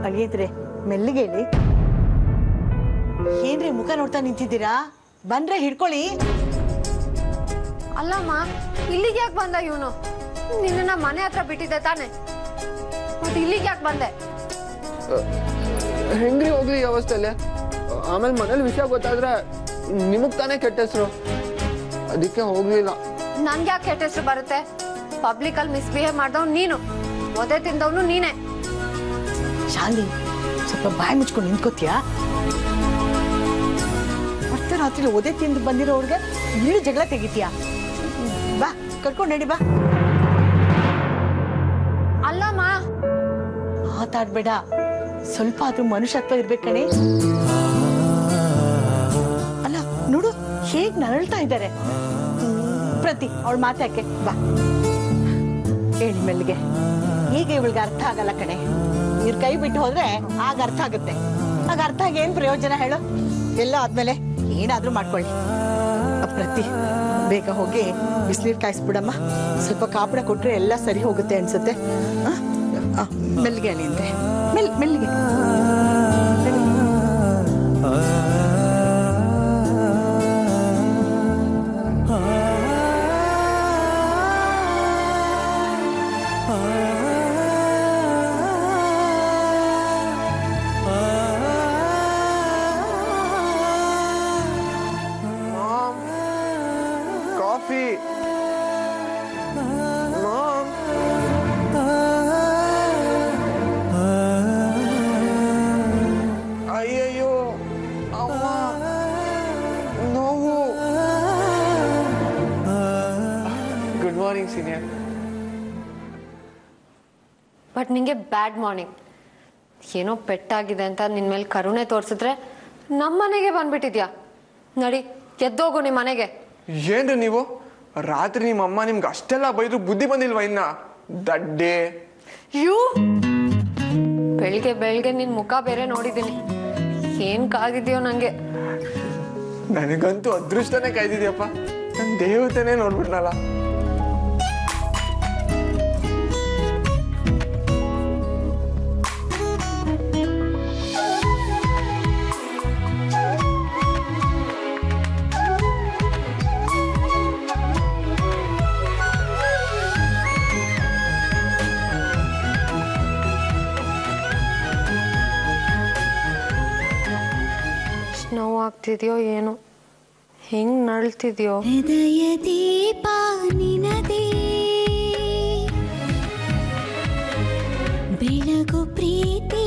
ಹಾಗಿದ್ರೆ ಮೆಲ್ಲಿಗೆ ಹೇಳಿ. ಏನ್ರಿ ಮುಖ ನೋಡ್ತಾ ನಿಂತಿದ್ದೀರಾ? ಬಂದ್ರೆ ಹಿಡ್ಕೊಳ್ಳಿ. ಅಲ್ಲಮ್ಮ, ಇಲ್ಲಿಗೆ ಯಾಕೆ ಬಂದ ಇವನು? ನಿನ್ನ ಮನೆ ಹತ್ರ ಬಿಟ್ಟಿದ್ದೆ ತಾನೆ, ಮತ್ತೆ ಇಲ್ಲಿಗೆ ಯಾಕೆ ಬಂದೆ? ಹೆಂಗ್ರಿ ಹೋಗ್ಲಿ ಈ ಅವಸ್ಥೆಲೆ? ಆಮೇಲೆ ಮನೇಲಿ ವಿಷಯ ಗೊತ್ತಾದ್ರೆ ನಿಮಗ್ ತಾನೇ ಕೆಟ್ಟ ಹೆಸರು, ಅದಕ್ಕೆ ಹೋಗ್ಲಿಲ್ಲ. ನನ್ಗೆ ಯಾಕೆ ಕೆಟ್ಟ ಹೆಸರು ಬರುತ್ತೆ? ಪಬ್ಲಿಕ್ ಅಲ್ಲಿ ಮಿಸ್ಬಿಹೇವ್ ಮಾಡ್ದವ್ ನೀನು, ಒದೆ ತಿಂದವನು ನೀನೆ. ಶಾಲಿ, ಸ್ವಲ್ಪ ಬಾಯಿ ಮುಚ್ಕೊಂಡು ನಿಂತ್ಕೋತೀಯಾ? ಮತ್ತೆ ರಾತ್ರಿ ಒದೆ ತಿಂದು ಬಂದಿರೋರ್ಗೆ ಇಲ್ಲಿ ಜಗಳ ತೆಗಿತೀಯಾ? ಬಾ, ಕರ್ಕೊಂಡು ನಡಿ ಬಾ. ಅಲ್ಲಮ್ಮ, ಮಾತಾಡ್ಬೇಡ, ಸ್ವಲ್ಪ ಆದ್ರೂ ಮನುಷ್ಯತ್ವ ಇರ್ಬೇಕಣೆ. ಅಲ್ಲ ನೋಡು ಹೇಗ್ ನರಳ್ತಾ ಇದ್ದಾರೆ. ಪ್ರತಿ ಅವಳ ಮಾತಾಕೆ ಬಾ, ಹೇಳಿ ಮೆಲ್ಲಿಗೆ. ಈಗ ಇವಳಿಗೆ ಅರ್ಥ ಆಗಲ್ಲ ಕಣೆ. ಇವ್ರ ಕೈ ಬಿಟ್ಟು ಹೋದ್ರೆ ಆಗ ಅರ್ಥ ಆಗುತ್ತೆ. ಆಗ ಅರ್ಥ ಆಗಿ ಏನ್ ಪ್ರಯೋಜನ ಹೇಳು? ಎಲ್ಲ ಆದ್ಮೇಲೆ ಏನಾದ್ರೂ ಮಾಡ್ಕೊಳ್ಳಿ. ಪ್ರತಿ ಬೇಗ ಹೋಗಿ ಬಿಸಿನೀರು ಕಾಯಿಸ್ಬಿಡಮ್ಮ. ಸ್ವಲ್ಪ ಕಾಪಡ ಕೊಟ್ರೆ ಎಲ್ಲ ಸರಿ ಹೋಗುತ್ತೆ ಅನ್ಸುತ್ತೆ. ಮೆಲ್ಲಿಗೆ ಹೇಳಿ ಅಂದ್ರೆ ಮೆಲ್ಲಿಗೆ. ಕಾಫಿ ಅಯ್ಯಯ್ಯೋ ಅಮ್ಮ, ನೋವು. Good morning senior. ಬಟ್ ನಿಂಗೆ ಬ್ಯಾಡ್ ಮಾರ್ನಿಂಗ್. ಏನೋ ಪೆಟ್ಟಾಗಿದೆ ಅಂತ ನಿನ್ ಮೇಲೆ ಕರುಣೆ ತೋರಿಸಿದ್ರೆ ನಮ್ಮನೆಗೆ ಬಂದ್ಬಿಟ್ಟಿದ್ಯಾ. ನಡಿ, ಎದ್ದೋಗು ನಿಮ್ಮ ಮನೆಗೆ. ಏನ್ರಿ ನೀವು? ರಾತ್ರಿ ನಿಮ್ಮ ಅಮ್ಮ ನಿಮ್ಗೆ ಅಷ್ಟೆಲ್ಲ ಬೈದ್ರು ಬುದ್ಧಿ ಬಂದಿಲ್ವಾ ಇನ್ನ? ದಡ್ಡೆ. ಬೆಳಿಗ್ಗೆ ಬೆಳಿಗ್ಗೆ ನಿನ್ ಮುಖ ಬೇರೆ ನೋಡಿದೀನಿ. ಏನ್ ಕಾದಿದ್ಯೋ ನಂಗೆ. ನನಗಂತೂ ಅದೃಷ್ಟನೇ ಕಾಯ್ದಿದ್ಯಪ್ಪ. ನನ್ ದೇವತೆನೇ ನೋಡ್ಬಿಟ್ನಲ್ಲ. ನೋವಾಗ್ತಿದ್ಯೋ ಏನೋ, ಹೆಂಗ್ ನಳ್ತಿದ್ಯೋ. ಹೃದಯ ದೀಪ ನಿನದೇ, ಬೆಳಗು ಪ್ರೀತಿ